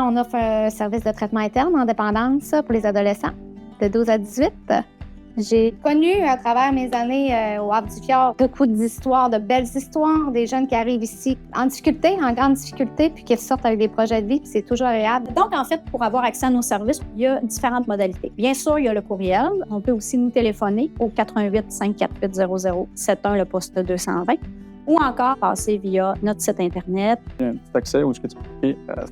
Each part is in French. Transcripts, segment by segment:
On offre un service de traitement interne en dépendance pour les adolescents de 12 à 18. J'ai connu à travers mes années au Havre du Fjord beaucoup d'histoires, de belles histoires, des jeunes qui arrivent ici en difficulté, en grande difficulté, puis qui ressortent avec des projets de vie, puis c'est toujours agréable. Donc, en fait, pour avoir accès à nos services, il y a différentes modalités. Bien sûr, il y a le courriel. On peut aussi nous téléphoner au 88 548 0071, le poste 220, ou encore passer via notre site Internet. Il y a un petit accès où tu peux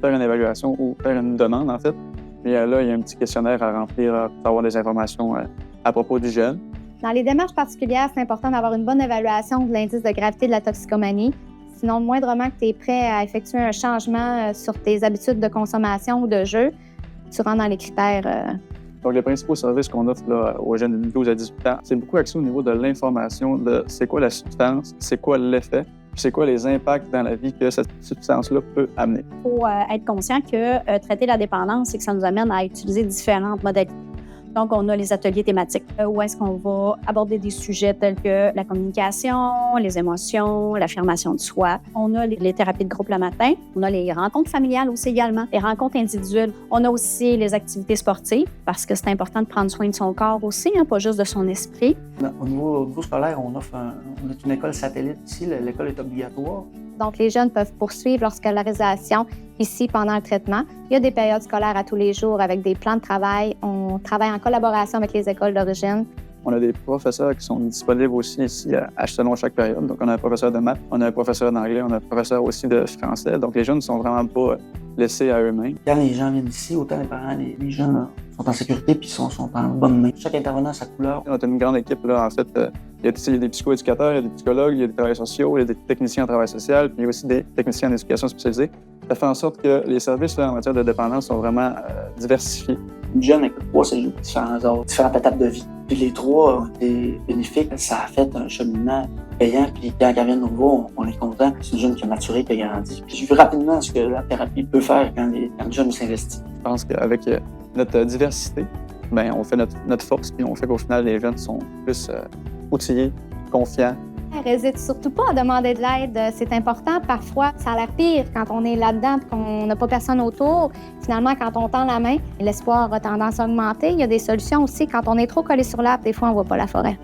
faire une évaluation ou faire une demande, en fait. Et là, il y a un petit questionnaire à remplir pour avoir des informations à propos du jeune. Dans les démarches particulières, c'est important d'avoir une bonne évaluation de l'indice de gravité de la toxicomanie. Sinon, moindrement que tu es prêt à effectuer un changement sur tes habitudes de consommation ou de jeu, tu rentres dans les critères. Donc, les principaux services qu'on offre là, aux jeunes de 12 à 18 ans, c'est beaucoup axé au niveau de l'information de c'est quoi la substance, c'est quoi l'effet, puis c'est quoi les impacts dans la vie que cette substance-là peut amener. Il faut être conscient que traiter la dépendance, c'est que ça nous amène à utiliser différentes modalités. Donc, on a les ateliers thématiques où est-ce qu'on va aborder des sujets tels que la communication, les émotions, l'affirmation de soi. On a les thérapies de groupe le matin. On a les rencontres familiales aussi également, les rencontres individuelles. On a aussi les activités sportives parce que c'est important de prendre soin de son corps aussi, pas juste de son esprit. Au niveau scolaire, on a une école satellite ici. L'école est obligatoire. Donc, les jeunes peuvent poursuivre leur scolarisation ici pendant le traitement. Il y a des périodes scolaires à tous les jours avec des plans de travail. On travaille en collaboration avec les écoles d'origine. On a des professeurs qui sont disponibles aussi ici selon chaque période. Donc, on a un professeur de maths, on a un professeur d'anglais, on a un professeur aussi de français. Donc, les jeunes ne sont vraiment pas laissés à eux-mêmes. Quand les gens viennent ici, autant les parents, les jeunes sont en sécurité puis sont en bonne main. Chaque intervenant a sa couleur. On a une grande équipe, là, en fait. Il y a des psychoéducateurs, il y a des psychologues, il y a des travailleurs sociaux, il y a des techniciens en travail social, puis il y a aussi des techniciens en éducation spécialisée. Ça fait en sorte que les services là, en matière de dépendance sont vraiment diversifiés. Une jeune avec 3 cellules, différentes étapes de vie. Puis les 3 ont été bénéfiques. Ça a fait un cheminement payant. Puis quand elle vient de nous voir, on est content. C'est une jeune qui a maturé, qui a grandi. Puis j'ai vu rapidement ce que la thérapie peut faire quand le jeune s'investit. Je pense qu'avec notre diversité, bien, on fait notre force, puis on fait qu'au final, les jeunes sont plus outillés, confiants. N'hésite surtout pas à demander de l'aide. C'est important. Parfois, ça a l'air pire quand on est là-dedans et qu'on n'a pas personne autour. Finalement, quand on tend la main, l'espoir a tendance à augmenter. Il y a des solutions aussi. Quand on est trop collé sur l'arbre, des fois, on ne voit pas la forêt.